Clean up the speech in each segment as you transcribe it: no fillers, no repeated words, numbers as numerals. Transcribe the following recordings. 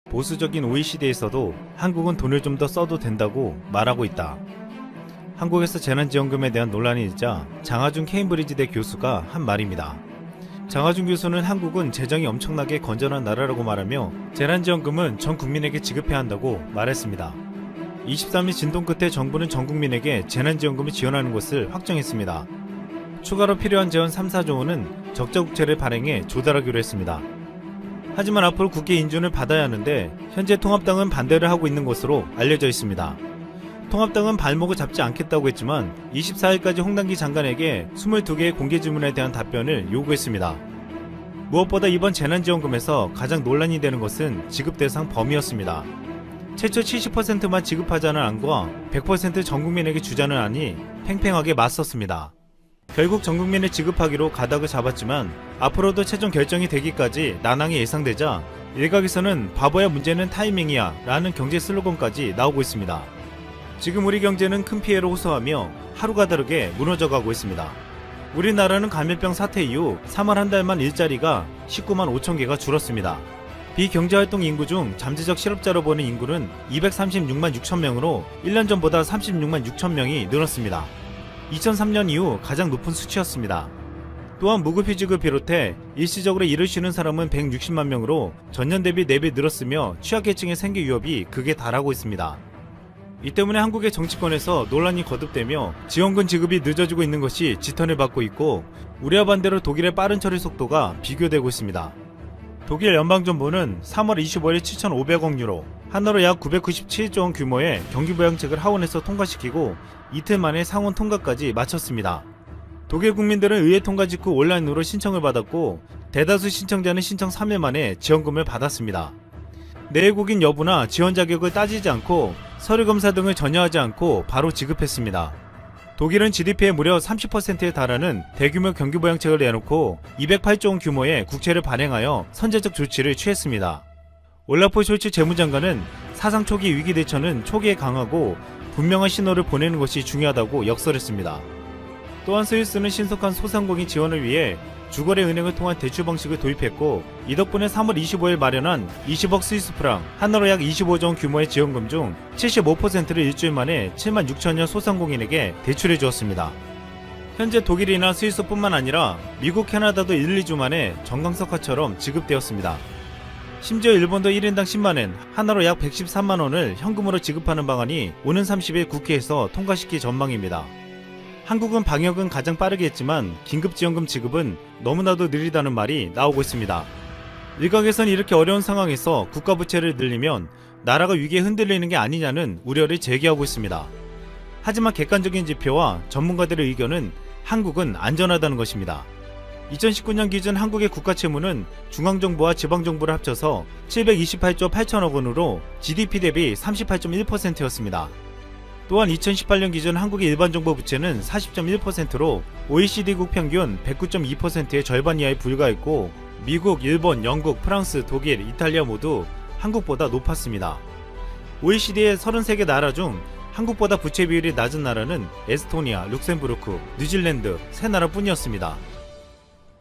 보수적인 OECD에서도 한국은 돈을 좀 더 써도 된다고 말하고 있다. 한국에서 재난지원금에 대한 논란이 일자 장하준 케임브리지대 교수가 한 말입니다. 장하준 교수는 한국은 재정이 엄청나게 건전한 나라라고 말하며 재난지원금은 전 국민에게 지급해야 한다고 말했습니다. 23일 진동 끝에 정부는 전 국민에게 재난지원금을 지원하는 것을 확정했습니다. 추가로 필요한 재원 3-4조 원은 적자국채를 발행해 조달하기로 했습니다. 하지만 앞으로 국회 인준을 받아야 하는데 현재 통합당은 반대를 하고 있는 것으로 알려져 있습니다. 통합당은 발목을 잡지 않겠다고 했지만 24일까지 홍당기 장관에게 22개의 공개 질문에 대한 답변을 요구했습니다. 무엇보다 이번 재난지원금에서 가장 논란이 되는 것은 지급 대상 범위였습니다. 최초 70%만 지급하자는 안과 100% 전국민에게 주자는 안이 팽팽하게 맞섰습니다. 결국 전국민에 지급하기로 가닥을 잡았지만 앞으로도 최종 결정이 되기까지 난항이 예상되자 일각에서는 바보야 문제는 타이밍이야 라는 경제 슬로건까지 나오고 있습니다. 지금 우리 경제는 큰 피해를 호소하며 하루가 다르게 무너져가고 있습니다. 우리나라는 감염병 사태 이후 3월 한 달만 일자리가 19만 5천 개가 줄었습니다. 비경제활동 인구 중 잠재적 실업자로 보는 인구는 236만 6천 명으로 1년 전보다 36만 6천 명이 늘었습니다. 2003년 이후 가장 높은 수치였습니다. 또한 무급휴직을 비롯해 일시적으로 일을 쉬는 사람은 160만 명으로 전년 대비 4배 늘었으며 취약계층의 생계 위협이 극에 달하고 있습니다. 이 때문에 한국의 정치권에서 논란이 거듭되며 지원금 지급이 늦어지고 있는 것이 지탄을 받고 있고 우리와 반대로 독일의 빠른 처리 속도가 비교되고 있습니다. 독일 연방정부는 3월 25일 7,500억 유로, 한화로 약 997조 원 규모의 경기부양책을 하원에서 통과시키고 이틀 만에 상원 통과까지 마쳤습니다. 독일 국민들은 의회 통과 직후 온라인으로 신청을 받았고 대다수 신청자는 신청 3일 만에 지원금을 받았습니다. 내외국인 여부나 지원 자격을 따지지 않고 서류 검사 등을 전혀 하지 않고 바로 지급했습니다. 독일은 GDP의 무려 30%에 달하는 대규모 경기부양책을 내놓고 208조 원 규모의 국채를 발행하여 선제적 조치를 취했습니다. 올라프 숄츠 재무장관은 사상 초기 위기 대처는 초기에 강하고 분명한 신호를 보내는 것이 중요하다고 역설했습니다. 또한 스위스는 신속한 소상공인 지원을 위해 주거래 은행을 통한 대출 방식을 도입했고 이 덕분에 3월 25일 마련한 20억 스위스 프랑, 한화로 약 25조 원 규모의 지원금 중 75%를 일주일 만에 7만 6천여 소상공인에게 대출해 주었습니다. 현재 독일이나 스위스뿐만 아니라 미국, 캐나다도 1, 2주 만에 정강석화처럼 지급되었습니다. 심지어 일본도 1인당 10만엔, 한화로 약 113만원을 현금으로 지급하는 방안이 오는 30일 국회에서 통과시킬 전망입니다. 한국은 방역은 가장 빠르게 했지만 긴급지원금 지급은 너무나도 느리다는 말이 나오고 있습니다. 일각에선 이렇게 어려운 상황에서 국가부채를 늘리면 나라가 위기에 흔들리는 게 아니냐는 우려를 제기하고 있습니다. 하지만 객관적인 지표와 전문가들의 의견은 한국은 안전하다는 것입니다. 2019년 기준 한국의 국가채무는 중앙정부와 지방정부를 합쳐서 728조 8천억 원으로 GDP 대비 38.1%였습니다. 또한 2018년 기준 한국의 일반정부 부채는 40.1%로 OECD국 평균 109.2%의 절반 이하에 불과했고 미국, 일본, 영국, 프랑스, 독일, 이탈리아 모두 한국보다 높았습니다. OECD의 33개 나라 중 한국보다 부채 비율이 낮은 나라는 에스토니아, 룩셈부르크, 뉴질랜드 3나라뿐이었습니다.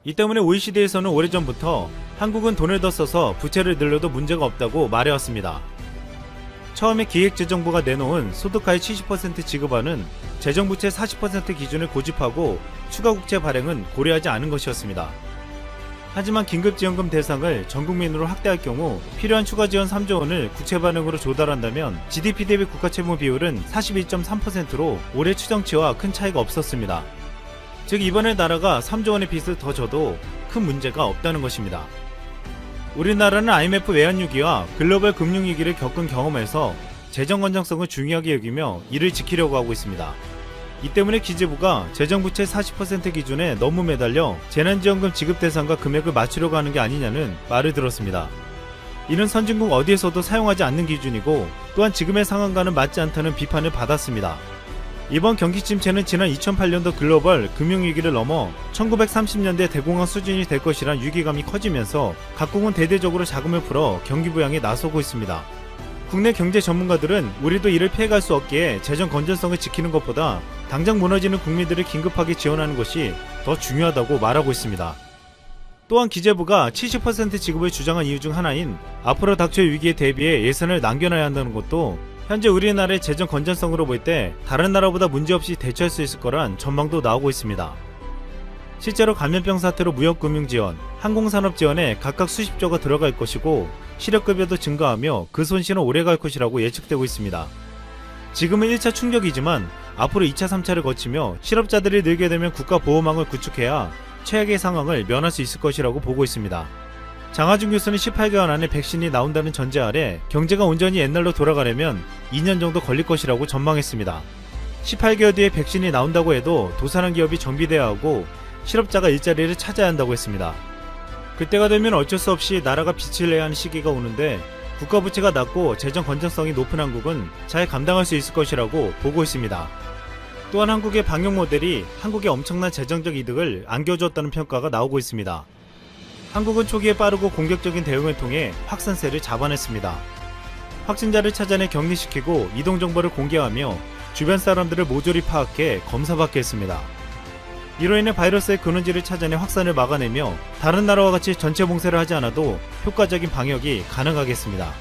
이 때문에 OECD에서는 오래전부터 한국은 돈을 더 써서 부채를 늘려도 문제가 없다고 말해왔습니다. 처음에 기획재정부가 내놓은 소득하의 70% 지급안은 재정부채 40% 기준을 고집하고 추가 국채 발행은 고려하지 않은 것이었습니다. 하지만 긴급지원금 대상을 전국민으로 확대할 경우 필요한 추가 지원 3조 원을 국채 발행으로 조달한다면 GDP 대비 국가채무 비율은 41.3%로 올해 추정치와 큰 차이가 없었습니다. 즉 이번에 나라가 3조 원의 빚을 더 져도 큰 문제가 없다는 것입니다. 우리나라는 IMF 외환위기와 글로벌 금융위기를 겪은 경험에서 재정 건전성을 중요하게 여기며 이를 지키려고 하고 있습니다. 이 때문에 기재부가 재정부채 40% 기준에 너무 매달려 재난지원금 지급 대상과 금액을 맞추려고 하는 게 아니냐는 말을 들었습니다. 이는 선진국 어디에서도 사용하지 않는 기준이고 또한 지금의 상황과는 맞지 않다는 비판을 받았습니다. 이번 경기 침체는 지난 2008년도 글로벌 금융위기를 넘어 1930년대 대공황 수준이 될 것이란 위기감이 커지면서 각국은 대대적으로 자금을 풀어 경기 부양에 나서고 있습니다. 국내 경제 전문가들은 우리도 이를 피해갈 수 없기에 재정 건전성을 지키는 것보다 당장 무너지는 국민들을 긴급하게 지원하는 것이 더 중요하다고 말하고 있습니다. 또한 기재부가 70% 지급을 주장한 이유 중 하나인 앞으로 닥칠 위기에 대비해 예산을 남겨놔야 한다는 것도 현재 우리나라의 재정 건전성으로 볼 때 다른 나라보다 문제없이 대처할 수 있을 거란 전망도 나오고 있습니다. 실제로 감염병 사태로 무역금융 지원, 항공산업 지원에 각각 수십조가 들어갈 것이고 실업급여도 증가하며 그 손실은 오래갈 것이라고 예측되고 있습니다. 지금은 1차 충격이지만 앞으로 2차, 3차를 거치며 실업자들이 늘게 되면 국가보호망을 구축해야 최악의 상황을 면할 수 있을 것이라고 보고 있습니다. 장하준 교수는 18개월 안에 백신이 나온다는 전제 아래 경제가 온전히 옛날로 돌아가려면 2년 정도 걸릴 것이라고 전망했습니다. 18개월 뒤에 백신이 나온다고 해도 도산한 기업이 정비돼야 하고 실업자가 일자리를 찾아야 한다고 했습니다. 그때가 되면 어쩔 수 없이 나라가 빚을 내야 하는 시기가 오는데 국가 부채가 낮고 재정 건전성이 높은 한국은 잘 감당할 수 있을 것이라고 보고 있습니다. 또한 한국의 방역 모델이 한국에 엄청난 재정적 이득을 안겨주었다는 평가가 나오고 있습니다. 한국은 초기에 빠르고 공격적인 대응을 통해 확산세를 잡아냈습니다. 확진자를 찾아내 격리시키고 이동정보를 공개하며 주변 사람들을 모조리 파악해 검사받게 했습니다. 이로 인해 바이러스의 근원지를 찾아내 확산을 막아내며 다른 나라와 같이 전체 봉쇄를 하지 않아도 효과적인 방역이 가능하겠습니다.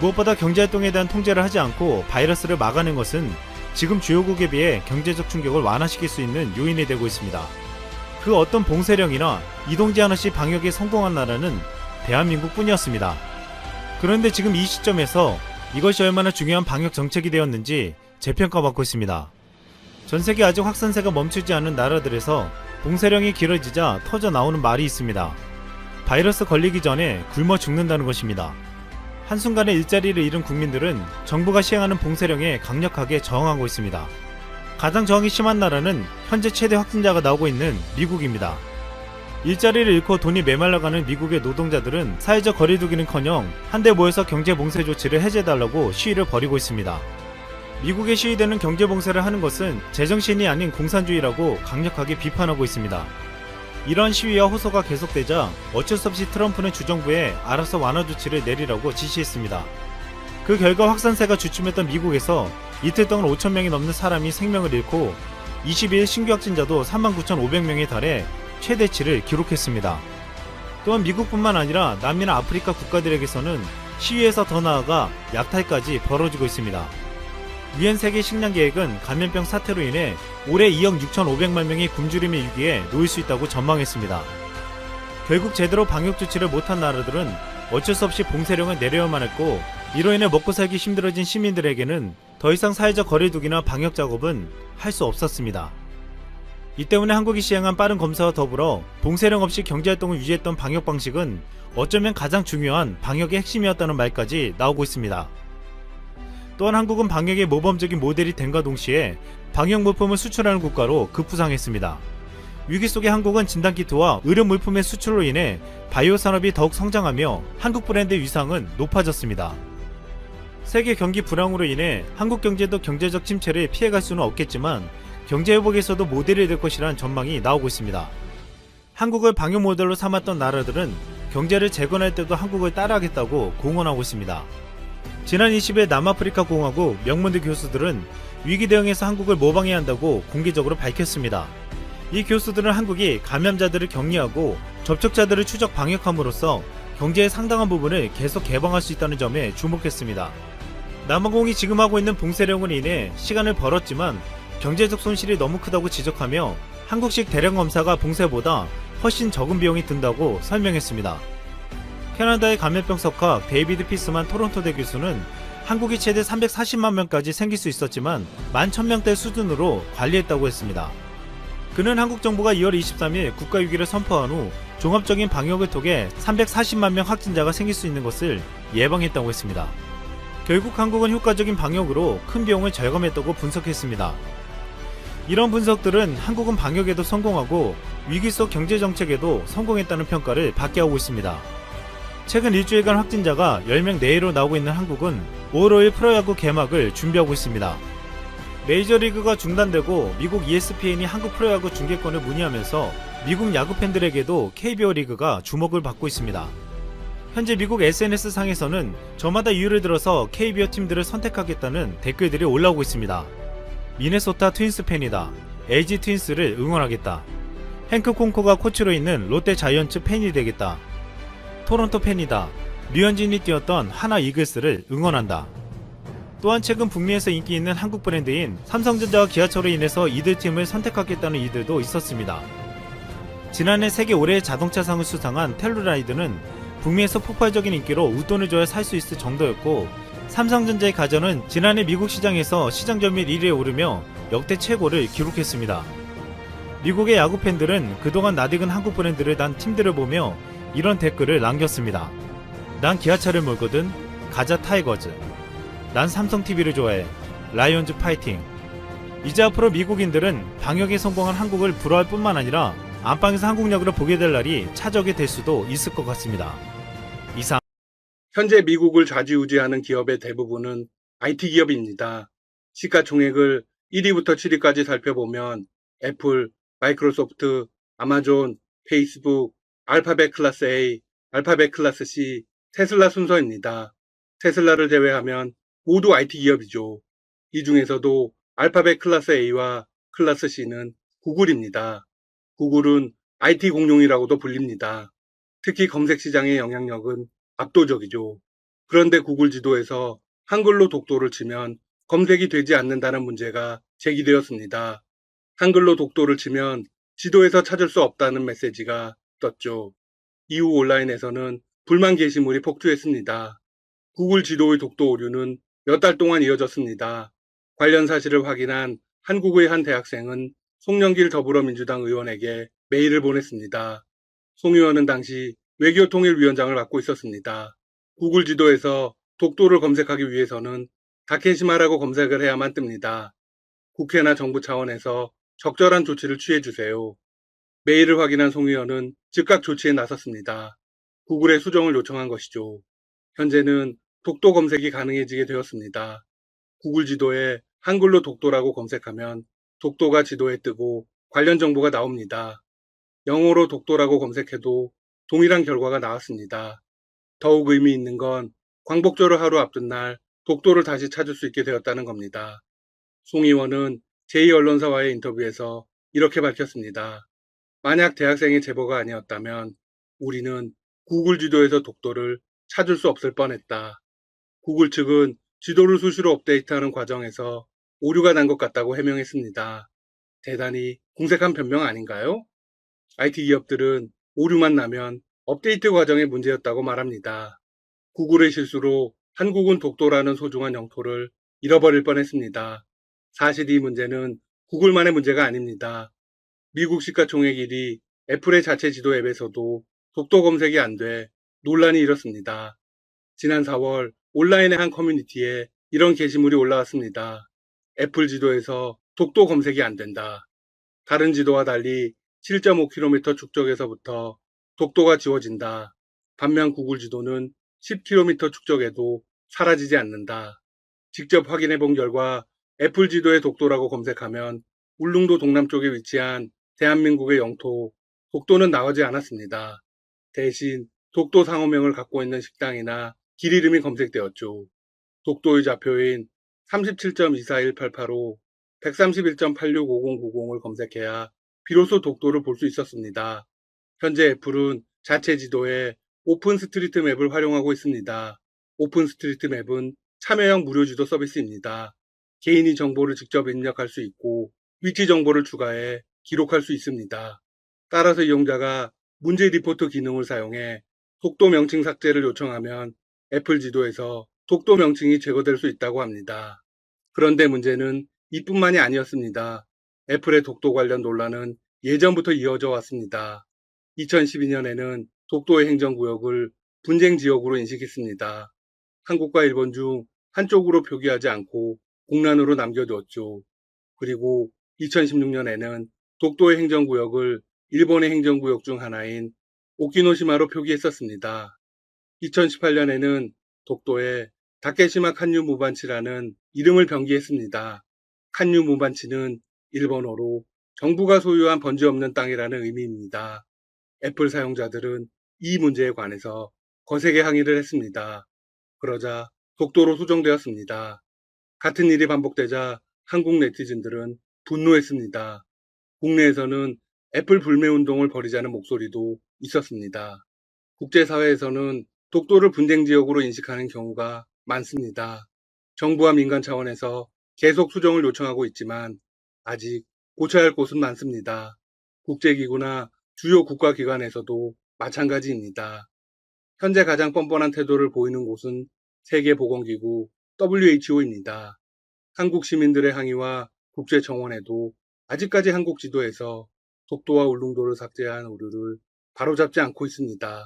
무엇보다 경제활동에 대한 통제를 하지 않고 바이러스를 막아낸 것은 지금 주요국에 비해 경제적 충격을 완화시킬 수 있는 요인이 되고 있습니다. 그 어떤 봉쇄령이나 이동 제한 없이 방역에 성공한 나라는 대한민국뿐이었습니다. 그런데 지금 이 시점에서 이것이 얼마나 중요한 방역 정책이 되었는지 재평가받고 있습니다. 전 세계 아직 확산세가 멈추지 않은 나라들에서 봉쇄령이 길어지자 터져 나오는 말이 있습니다. 바이러스 걸리기 전에 굶어 죽는다는 것입니다. 한순간에 일자리를 잃은 국민들은 정부가 시행하는 봉쇄령에 강력하게 저항하고 있습니다. 가장 저항이 심한 나라는 현재 최대 확진자가 나오고 있는 미국입니다. 일자리를 잃고 돈이 메말라가는 미국의 노동자들은 사회적 거리두기는커녕 한데 모여서 경제봉쇄 조치를 해제해달라고 시위를 벌이고 있습니다. 미국의 시위대는 경제봉쇄를 하는 것은 제정신이 아닌 공산주의라고 강력하게 비판하고 있습니다. 이러한 시위와 호소가 계속되자 어쩔 수 없이 트럼프는 주정부에 알아서 완화 조치를 내리라고 지시했습니다. 그 결과 확산세가 주춤했던 미국에서 이틀 동안 5,000명이 넘는 사람이 생명을 잃고 22일 신규 확진자도 39,500명에 달해 최대치를 기록했습니다. 또한 미국뿐만 아니라 남미나 아프리카 국가들에게서는 시위에서 더 나아가 약탈까지 벌어지고 있습니다. 유엔 세계 식량 계획은 감염병 사태로 인해 올해 2억 6,500만 명이 굶주림의 위기에 놓일 수 있다고 전망했습니다. 결국 제대로 방역 조치를 못한 나라들은 어쩔 수 없이 봉쇄령을 내려야만 했고 이로 인해 먹고 살기 힘들어진 시민들에게는 더 이상 사회적 거리두기나 방역 작업은 할 수 없었습니다. 이 때문에 한국이 시행한 빠른 검사와 더불어 봉쇄령 없이 경제활동을 유지했던 방역 방식은 어쩌면 가장 중요한 방역의 핵심이었다는 말까지 나오고 있습니다. 또한 한국은 방역의 모범적인 모델이 됨과 동시에 방역 물품을 수출하는 국가로 급부상했습니다. 위기 속의 한국은 진단키트와 의료 물품의 수출로 인해 바이오 산업이 더욱 성장하며 한국 브랜드의 위상은 높아졌습니다. 세계 경기 불황으로 인해 한국 경제도 경제적 침체를 피해갈 수는 없겠지만 경제 회복에서도 모델이 될 것이라는 전망이 나오고 있습니다. 한국을 방역 모델로 삼았던 나라들은 경제를 재건할 때도 한국을 따라하겠다고 공언하고 있습니다. 지난 20일 남아프리카 공화국 명문대 교수들은 위기 대응에서 한국을 모방해야 한다고 공개적으로 밝혔습니다. 이 교수들은 한국이 감염자들을 격리하고 접촉자들을 추적 방역함으로써 경제의 상당한 부분을 계속 개방할 수 있다는 점에 주목했습니다. 남아공이 지금 하고 있는 봉쇄령으로 인해 시간을 벌었지만 경제적 손실이 너무 크다고 지적하며 한국식 대량 검사가 봉쇄보다 훨씬 적은 비용이 든다고 설명했습니다. 캐나다의 감염병 석학 데이비드 피스만 토론토대 교수는 한국이 최대 340만 명까지 생길 수 있었지만 11,000명대 수준으로 관리했다고 했습니다. 그는 한국 정부가 2월 23일 국가위기를 선포한 후 종합적인 방역을 통해 340만 명 확진자가 생길 수 있는 것을 예방했다고 했습니다. 결국 한국은 효과적인 방역으로 큰 비용을 절감했다고 분석했습니다. 이런 분석들은 한국은 방역에도 성공하고 위기 속 경제정책에도 성공했다는 평가를 받게 하고 있습니다. 최근 일주일간 확진자가 10명 내외로 나오고 있는 한국은 5월 5일 프로야구 개막을 준비하고 있습니다. 메이저리그가 중단되고 미국 ESPN이 한국 프로야구 중계권을 문의하면서 미국 야구 팬들에게도 KBO 리그가 주목을 받고 있습니다. 현재 미국 SNS 상에서는 저마다 이유를 들어서 KBO 팀들을 선택하겠다는 댓글들이 올라오고 있습니다. 미네소타 트윈스 팬이다. LG 트윈스를 응원하겠다. 행크 콩코가 코치로 있는 롯데 자이언츠 팬이 되겠다. 토론토 팬이다. 류현진이 뛰었던 하나 이글스를 응원한다. 또한 최근 북미에서 인기 있는 한국 브랜드인 삼성전자와 기아차로 인해서 이들 팀을 선택하겠다는 이들도 있었습니다. 지난해 세계 올해의 자동차상을 수상한 텔루라이드는 북미에서 폭발적인 인기로 웃돈을 줘야 살 수 있을 정도였고, 삼성전자의 가전은 지난해 미국 시장에서 시장 점유율 1위에 오르며 역대 최고를 기록했습니다. 미국의 야구 팬들은 그동안 낯익은 한국 브랜드를 단 팀들을 보며 이런 댓글을 남겼습니다. 난 기아차를 몰거든. 가자 타이거즈. 난 삼성TV를 좋아해. 라이온즈 파이팅. 이제 앞으로 미국인들은 방역에 성공한 한국을 부러워할 뿐만 아니라 안방에서 한국 야구를 보게 될 날이 찾아오게 될 수도 있을 것 같습니다. 이상. 현재 미국을 좌지우지하는 기업의 대부분은 IT 기업입니다. 시가총액을 1위부터 7위까지 살펴보면 애플, 마이크로소프트, 아마존, 페이스북, 알파벳 클래스 A, 알파벳 클래스 C, 테슬라 순서입니다. 테슬라를 제외하면 모두 IT 기업이죠. 이 중에서도 알파벳 클래스 A와 클래스 C는 구글입니다. 구글은 IT 공룡이라고도 불립니다. 특히 검색 시장의 영향력은 압도적이죠. 그런데 구글 지도에서 한글로 독도를 치면 검색이 되지 않는다는 문제가 제기되었습니다. 한글로 독도를 치면 지도에서 찾을 수 없다는 메시지가 떴죠. 이후 온라인에서는 불만 게시물이 폭주했습니다. 구글 지도의 독도 오류는 몇 달 동안 이어졌습니다. 관련 사실을 확인한 한국의 한 대학생은 송영길 더불어민주당 의원에게 메일을 보냈습니다. 송 의원은 당시 외교통일위원장을 맡고 있었습니다. 구글 지도에서 독도를 검색하기 위해서는 다케시마라고 검색을 해야만 뜹니다. 국회나 정부 차원에서 적절한 조치를 취해주세요. 메일을 확인한 송 의원은 즉각 조치에 나섰습니다. 구글에 수정을 요청한 것이죠. 현재는 독도 검색이 가능해지게 되었습니다. 구글 지도에 한글로 독도라고 검색하면 독도가 지도에 뜨고 관련 정보가 나옵니다. 영어로 독도라고 검색해도 동일한 결과가 나왔습니다. 더욱 의미 있는 건 광복절을 하루 앞둔 날 독도를 다시 찾을 수 있게 되었다는 겁니다. 송 의원은 제2언론사와의 인터뷰에서 이렇게 밝혔습니다. 만약 대학생의 제보가 아니었다면 우리는 구글 지도에서 독도를 찾을 수 없을 뻔했다. 구글 측은 지도를 수시로 업데이트하는 과정에서 오류가 난 것 같다고 해명했습니다. 대단히 궁색한 변명 아닌가요? IT 기업들은 오류만 나면 업데이트 과정의 문제였다고 말합니다. 구글의 실수로 한국은 독도라는 소중한 영토를 잃어버릴 뻔했습니다. 사실 이 문제는 구글만의 문제가 아닙니다. 미국 시가총액 1위 애플의 자체 지도 앱에서도 독도 검색이 안 돼 논란이 일었습니다. 지난 4월 온라인의 한 커뮤니티에 이런 게시물이 올라왔습니다. 애플 지도에서 독도 검색이 안 된다. 다른 지도와 달리 7.5km 축적에서부터 독도가 지워진다. 반면 구글 지도는 10km 축적에도 사라지지 않는다. 직접 확인해 본 결과 애플 지도에 독도라고 검색하면 울릉도 동남쪽에 위치한 대한민국의 영토 독도는 나오지 않았습니다. 대신 독도 상호명을 갖고 있는 식당이나 길 이름이 검색되었죠. 독도의 좌표인 37.24188로 131.865090을 검색해야 비로소 독도를 볼 수 있었습니다. 현재 애플은 자체 지도에 오픈스트리트맵을 활용하고 있습니다. 오픈스트리트맵은 참여형 무료 지도 서비스입니다. 개인이 정보를 직접 입력할 수 있고 위치 정보를 추가해 기록할 수 있습니다. 따라서 이용자가 문제 리포트 기능을 사용해 독도 명칭 삭제를 요청하면 애플 지도에서 독도 명칭이 제거될 수 있다고 합니다. 그런데 문제는 이뿐만이 아니었습니다. 애플의 독도 관련 논란은 예전부터 이어져 왔습니다. 2012년에는 독도의 행정구역을 분쟁 지역으로 인식했습니다. 한국과 일본 중 한쪽으로 표기하지 않고 공란으로 남겨두었죠. 그리고 2016년에는 독도의 행정구역을 일본의 행정구역 중 하나인 오키노시마로 표기했었습니다. 2018년에는 독도에 다케시마 칸유 무반치라는 이름을 병기했습니다. 칸유 무반치는 일본어로 정부가 소유한 번지 없는 땅이라는 의미입니다. 애플 사용자들은 이 문제에 관해서 거세게 항의를 했습니다. 그러자 독도로 수정되었습니다. 같은 일이 반복되자 한국 네티즌들은 분노했습니다. 국내에서는 애플 불매 운동을 벌이자는 목소리도 있었습니다. 국제사회에서는 독도를 분쟁 지역으로 인식하는 경우가 많습니다. 정부와 민간 차원에서 계속 수정을 요청하고 있지만 아직 고쳐야 할 곳은 많습니다. 국제기구나 주요 국가기관에서도 마찬가지입니다. 현재 가장 뻔뻔한 태도를 보이는 곳은 세계보건기구 WHO입니다. 한국 시민들의 항의와 국제청원에도 아직까지 한국 지도에서 독도와 울릉도를 삭제한 오류를 바로잡지 않고 있습니다.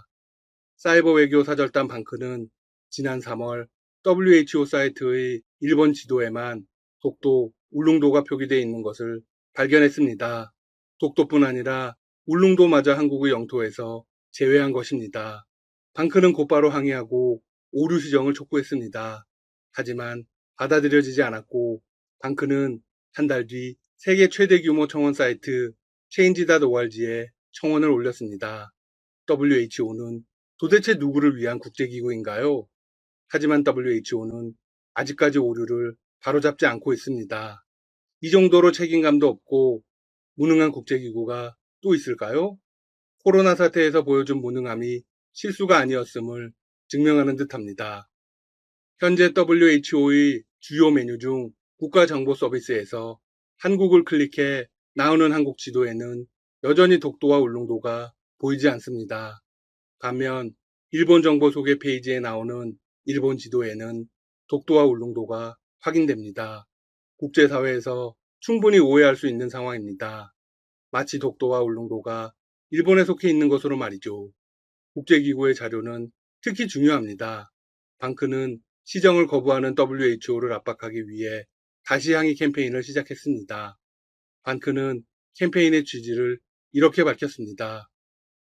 사이버 외교 사절단 방크는 지난 3월 WHO 사이트의 일본 지도에만 독도, 울릉도가 표기되어 있는 것을 발견했습니다. 독도뿐 아니라 울릉도마저 한국의 영토에서 제외한 것입니다. 방크는 곧바로 항의하고 오류 시정을 촉구했습니다. 하지만 받아들여지지 않았고 방크는 한 달 뒤 세계 최대 규모 청원 사이트 change.org에 청원을 올렸습니다. WHO는 도대체 누구를 위한 국제기구인가요? 하지만 WHO는 아직까지 오류를 바로잡지 않고 있습니다. 이 정도로 책임감도 없고 무능한 국제기구가 또 있을까요? 코로나 사태에서 보여준 무능함이 실수가 아니었음을 증명하는 듯합니다. 현재 WHO의 주요 메뉴 중 국가정보 서비스에서 한국을 클릭해 나오는 한국 지도에는 여전히 독도와 울릉도가 보이지 않습니다. 반면 일본 정보 소개 페이지에 나오는 일본 지도에는 독도와 울릉도가 확인됩니다. 국제사회에서 충분히 오해할 수 있는 상황입니다. 마치 독도와 울릉도가 일본에 속해 있는 것으로 말이죠. 국제기구의 자료는 특히 중요합니다. 방크는 시정을 거부하는 WHO를 압박하기 위해 다시 항의 캠페인을 시작했습니다. 방크는 캠페인의 취지를 이렇게 밝혔습니다.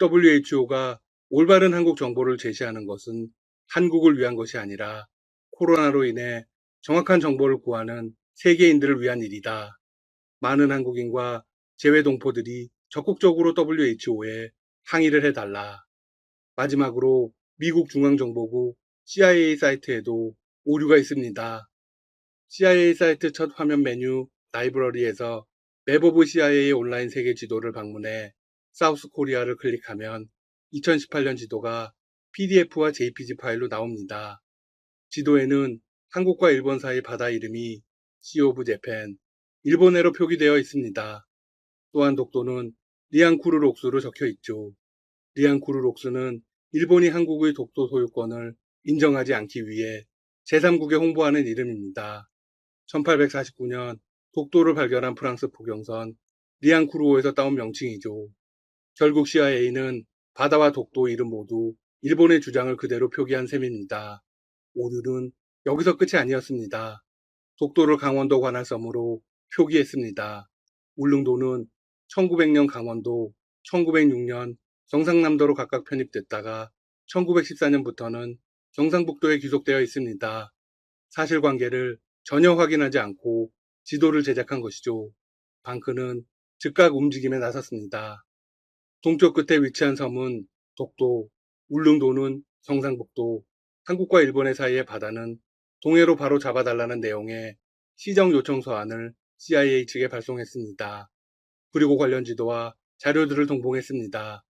WHO가 올바른 한국 정보를 제시하는 것은 한국을 위한 것이 아니라 코로나로 인해 정확한 정보를 구하는 세계인들을 위한 일이다. 많은 한국인과 재외 동포들이 적극적으로 WHO에 항의를 해달라. 마지막으로 미국 중앙정보국 CIA 사이트에도 오류가 있습니다. CIA 사이트 첫 화면 메뉴 라이브러리에서 맵 오브 CIA 온라인 세계 지도를 방문해 사우스 코리아를 클릭하면 2018년 지도가 PDF와 JPG 파일로 나옵니다. 지도에는 한국과 일본 사이 바다 이름이 Sea of Japan, 일본어로 표기되어 있습니다. 또한 독도는 리앙쿠르록수로 적혀 있죠. 리앙쿠르록수는 일본이 한국의 독도 소유권을 인정하지 않기 위해 제3국에 홍보하는 이름입니다. 1849년 독도를 발견한 프랑스 포경선 리앙쿠르호에서 따온 명칭이죠. 결국 CIA는 바다와 독도 이름 모두 일본의 주장을 그대로 표기한 셈입니다. 오류는 여기서 끝이 아니었습니다. 독도를 강원도 관할섬으로 표기했습니다. 울릉도는 1900년 강원도, 1906년 경상남도로 각각 편입됐다가 1914년부터는 경상북도에 귀속되어 있습니다. 사실관계를 전혀 확인하지 않고 지도를 제작한 것이죠. 방크는 즉각 움직임에 나섰습니다. 동쪽 끝에 위치한 섬은 독도, 울릉도는 경상북도, 한국과 일본의 사이의 바다는 동해로 바로 잡아달라는 내용의 시정 요청 서한을 CIA 측에 발송했습니다. 그리고 관련 지도와 자료들을 동봉했습니다.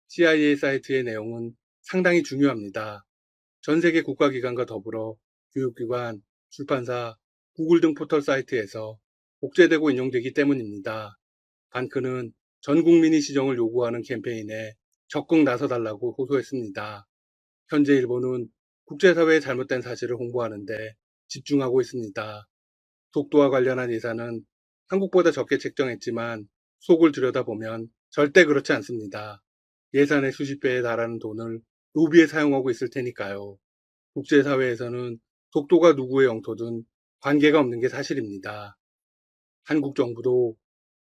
CIA 사이트의 내용은 상당히 중요합니다. 전 세계 국가기관과 더불어 교육기관, 출판사, 구글 등 포털 사이트에서 복제되고 인용되기 때문입니다. 반크는 전 국민이 시정을 요구하는 캠페인에 적극 나서달라고 호소했습니다. 현재 일본은 국제사회의 잘못된 사실을 홍보하는데 집중하고 있습니다. 독도와 관련한 예산은 한국보다 적게 책정했지만 속을 들여다보면 절대 그렇지 않습니다. 예산의 수십 배에 달하는 돈을 로비에 사용하고 있을 테니까요. 국제사회에서는 독도가 누구의 영토든 관계가 없는 게 사실입니다. 한국 정부도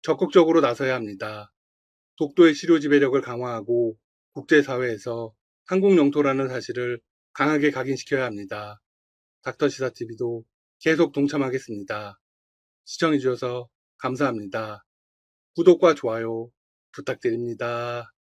적극적으로 나서야 합니다. 독도의 실효 지배력을 강화하고 국제사회에서 한국 영토라는 사실을 강하게 각인시켜야 합니다. 닥터시사TV도 계속 동참하겠습니다. 시청해주셔서 감사합니다. 구독과 좋아요 부탁드립니다.